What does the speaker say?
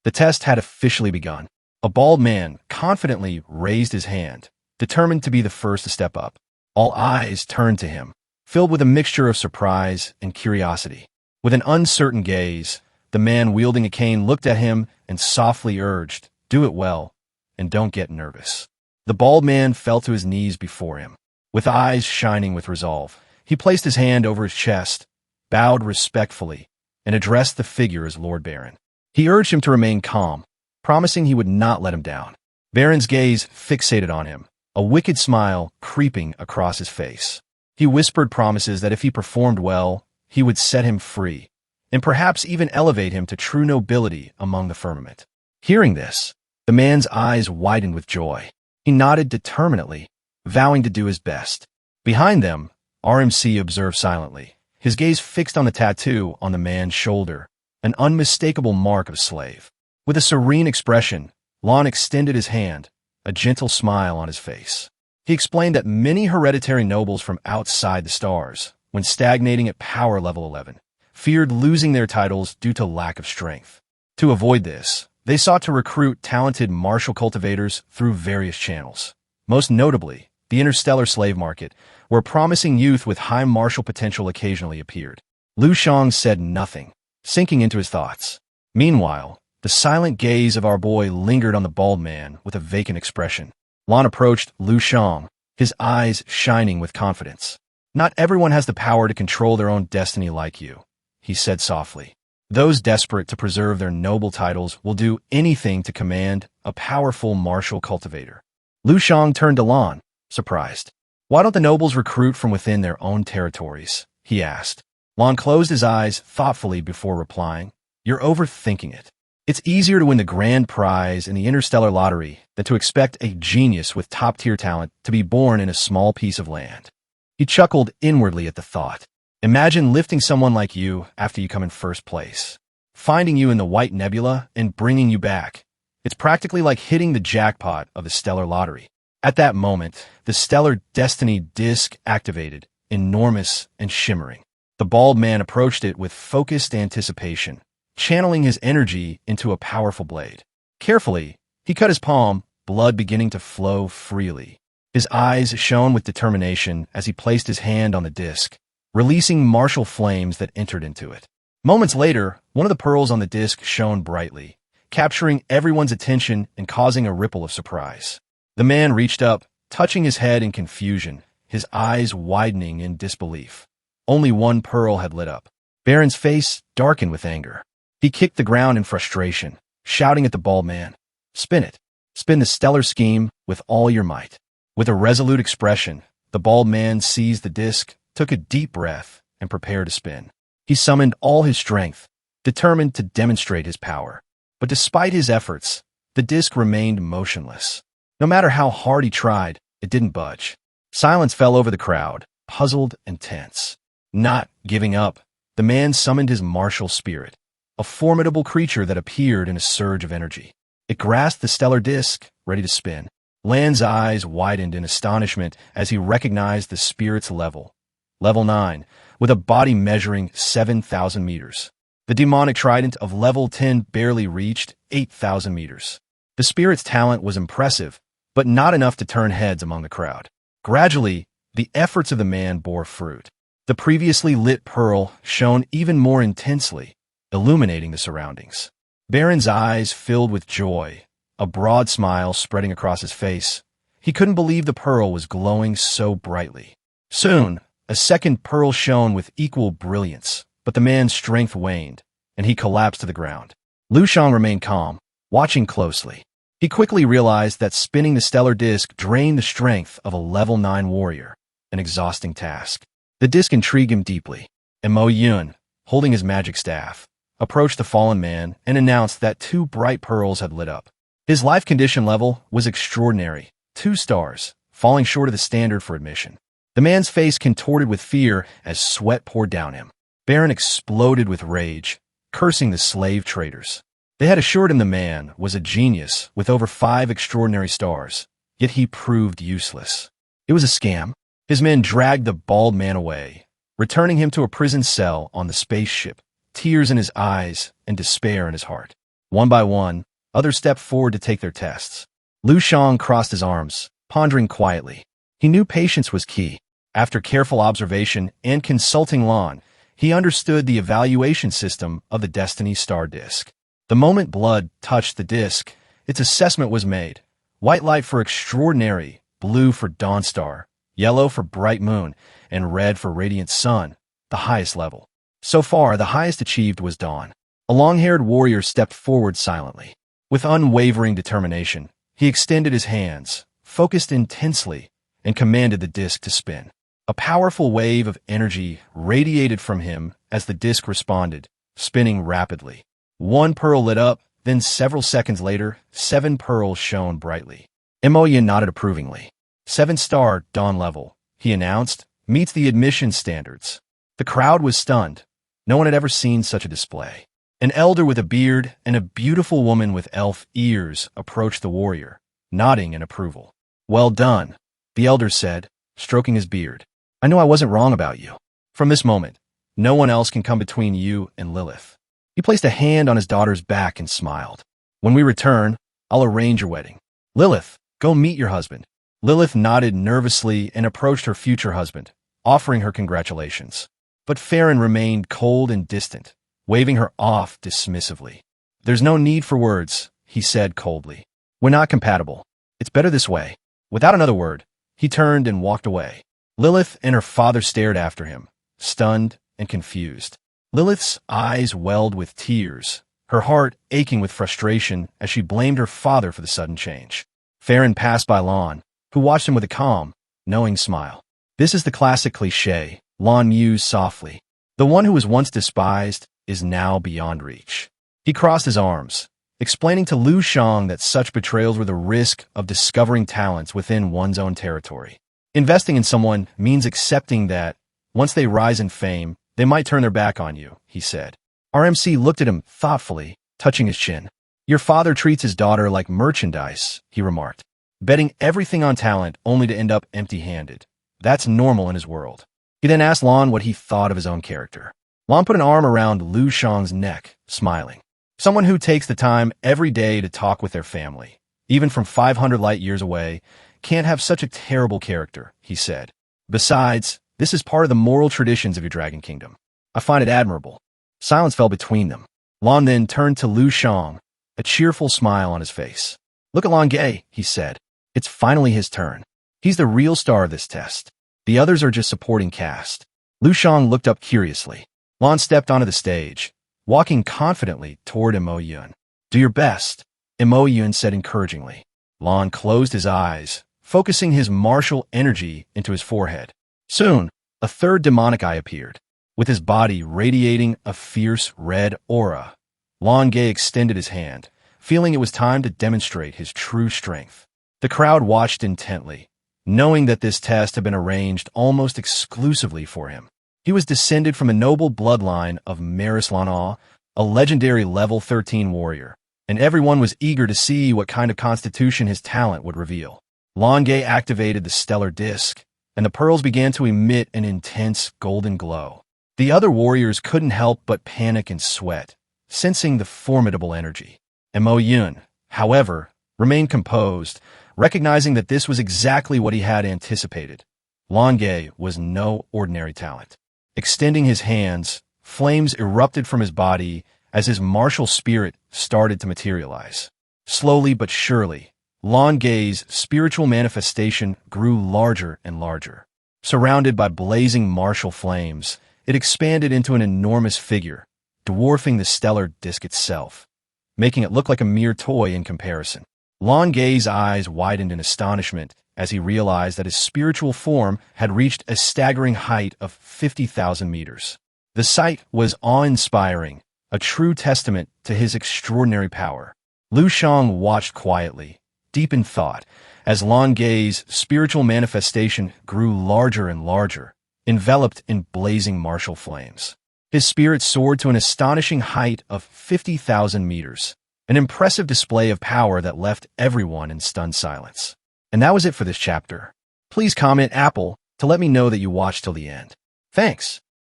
The test had officially begun. A bald man confidently raised his hand, determined to be the first to step up. All eyes turned to him, filled with a mixture of surprise and curiosity. With an uncertain gaze, the man wielding a cane looked at him and softly urged, "Do it well, and don't get nervous." The bald man fell to his knees before him. With eyes shining with resolve, he placed his hand over his chest, bowed respectfully, and addressed the figure as Lord Baron. He urged him to remain calm, promising he would not let him down. Baron's gaze fixated on him, a wicked smile creeping across his face. He whispered promises that if he performed well, he would set him free, and perhaps even elevate him to true nobility among the firmament. Hearing this, the man's eyes widened with joy. He nodded determinedly, vowing to do his best. Behind them, RMC observed silently, his gaze fixed on the tattoo on the man's shoulder, an unmistakable mark of slave. With a serene expression, Lon extended his hand, a gentle smile on his face. He explained that many hereditary nobles from outside the stars, when stagnating at power level 11, feared losing their titles due to lack of strength. To avoid this, they sought to recruit talented martial cultivators through various channels. Most notably, the interstellar slave market, where promising youth with high martial potential occasionally appeared. Lu Shang said nothing, sinking into his thoughts. Meanwhile, the silent gaze of our boy lingered on the bald man with a vacant expression. Lon approached Lu Shang, his eyes shining with confidence. "Not everyone has the power to control their own destiny like you," he said softly. "Those desperate to preserve their noble titles will do anything to command a powerful martial cultivator." Lu Shang turned to Lon, surprised. "Why don't the nobles recruit from within their own territories?" he asked. Lon closed his eyes thoughtfully before replying, "You're overthinking it. It's easier to win the grand prize in the interstellar lottery than to expect a genius with top-tier talent to be born in a small piece of land." He chuckled inwardly at the thought. "Imagine lifting someone like you after you come in first place, finding you in the white nebula and bringing you back. It's practically like hitting the jackpot of the stellar lottery." At that moment, the stellar destiny disk activated, enormous and shimmering. The bald man approached it with focused anticipation, channeling his energy into a powerful blade. Carefully, he cut his palm, blood beginning to flow freely. His eyes shone with determination as he placed his hand on the disc, releasing martial flames that entered into it. Moments later, one of the pearls on the disc shone brightly, capturing everyone's attention and causing a ripple of surprise. The man reached up, touching his head in confusion, his eyes widening in disbelief. Only one pearl had lit up. Baron's face darkened with anger. He kicked the ground in frustration, shouting at the bald man, "Spin it. Spin the stellar scheme with all your might." With a resolute expression, the bald man seized the disc, took a deep breath, and prepared to spin. He summoned all his strength, determined to demonstrate his power. But despite his efforts, the disc remained motionless. No matter how hard he tried, it didn't budge. Silence fell over the crowd, puzzled and tense. Not giving up, the man summoned his martial spirit, a formidable creature that appeared in a surge of energy. It grasped the stellar disc, ready to spin. Lan's eyes widened in astonishment as he recognized the spirit's level. Level 9, with a body measuring 7,000 meters. The demonic trident of level 10 barely reached 8,000 meters. The spirit's talent was impressive, but not enough to turn heads among the crowd. Gradually, the efforts of the man bore fruit. The previously lit pearl shone even more intensely, illuminating the surroundings. Baron's eyes filled with joy, a broad smile spreading across his face. He couldn't believe the pearl was glowing so brightly. Soon, a second pearl shone with equal brilliance, but the man's strength waned, and he collapsed to the ground. Lu Shang remained calm, watching closely. He quickly realized that spinning the stellar disc drained the strength of a level 9 warrior, an exhausting task. The disc intrigued him deeply, and Mo Yun, holding his magic staff, approached the fallen man and announced that 2 bright pearls had lit up. His life condition level was extraordinary, 2 stars, falling short of the standard for admission. The man's face contorted with fear as sweat poured down him. Baron exploded with rage, cursing the slave traders. They had assured him the man was a genius with over 5 extraordinary stars, yet he proved useless. It was a scam. His men dragged the bald man away, returning him to a prison cell on the spaceship, tears in his eyes and despair in his heart. One by one, others stepped forward to take their tests. Lu Shang crossed his arms, pondering quietly. He knew patience was key. After careful observation and consulting Lan, he understood the evaluation system of the Destiny Star Disk. The moment blood touched the disk, its assessment was made. White light for extraordinary, blue for dawn star, yellow for bright moon, and red for radiant sun, the highest level. So far, the highest achieved was dawn. A long-haired warrior stepped forward silently. With unwavering determination, he extended his hands, focused intensely, and commanded the disk to spin. A powerful wave of energy radiated from him as the disk responded, spinning rapidly. One pearl lit up, then several seconds later, 7 pearls shone brightly. Moyin nodded approvingly. 7-star, dawn level, he announced, meets the admission standards. The crowd was stunned. No one had ever seen such a display. An elder with a beard and a beautiful woman with elf ears approached the warrior, nodding in approval. Well done, the elder said, stroking his beard. I knew I wasn't wrong about you. From this moment, no one else can come between you and Lilith. He placed a hand on his daughter's back and smiled. When we return, I'll arrange your wedding. Lilith, go meet your husband. Lilith nodded nervously and approached her future husband, offering her congratulations. But Farron remained cold and distant, waving her off dismissively. There's no need for words, he said coldly. We're not compatible. It's better this way. Without another word, he turned and walked away. Lilith and her father stared after him, stunned and confused. Lilith's eyes welled with tears, her heart aching with frustration as she blamed her father for the sudden change. Farron passed by Lan, who watched him with a calm, knowing smile. This is the classic cliché, Lan mused softly. The one who was once despised is now beyond reach. He crossed his arms, explaining to Lu Shang that such betrayals were the risk of discovering talents within one's own territory. Investing in someone means accepting that, once they rise in fame, they might turn their back on you, he said. RMC looked at him thoughtfully, touching his chin. Your father treats his daughter like merchandise, he remarked, betting everything on talent only to end up empty-handed. That's normal in his world. He then asked Lan what he thought of his own character. Lan put an arm around Lu Shang's neck, smiling. Someone who takes the time every day to talk with their family, even from 500 light years away, can't have such a terrible character, he said. Besides, this is part of the moral traditions of your Dragon Kingdom. I find it admirable. Silence fell between them. Lan then turned to Lu Shang, a cheerful smile on his face. Look at Lan Ge, he said. It's finally his turn. He's the real star of this test. The others are just supporting cast. Lu Shang looked up curiously. Lan stepped onto the stage, walking confidently toward Mo Yun. Do your best, Mo Yun said encouragingly. Lan closed his eyes, focusing his martial energy into his forehead. Soon, a third demonic eye appeared. With his body radiating a fierce red aura, Lan Ge extended his hand, feeling it was time to demonstrate his true strength. The crowd watched intently, knowing that this test had been arranged almost exclusively for him. He was descended from a noble bloodline of Maris Lana, a legendary level 13 warrior, and everyone was eager to see what kind of constitution his talent would reveal. Lan Ge activated the stellar disc, and the pearls began to emit an intense golden glow. The other warriors couldn't help but panic and sweat, sensing the formidable energy. Mo Yun, however, remained composed, recognizing that this was exactly what he had anticipated. Lan Ge was no ordinary talent. Extending his hands, flames erupted from his body as his martial spirit started to materialize. Slowly but surely, Lan Ge's spiritual manifestation grew larger and larger. Surrounded by blazing martial flames, it expanded into an enormous figure, dwarfing the stellar disk itself, making it look like a mere toy in comparison. Lan Ge's eyes widened in astonishment as he realized that his spiritual form had reached a staggering height of 50,000 meters. The sight was awe-inspiring, a true testament to his extraordinary power. Lu Shang watched quietly, deep in thought, as Lan Ge's spiritual manifestation grew larger and larger, enveloped in blazing martial flames. His spirit soared to an astonishing height of 50,000 meters, an impressive display of power that left everyone in stunned silence. And that was it for this chapter. Please comment Apple to let me know that you watched till the end. Thanks.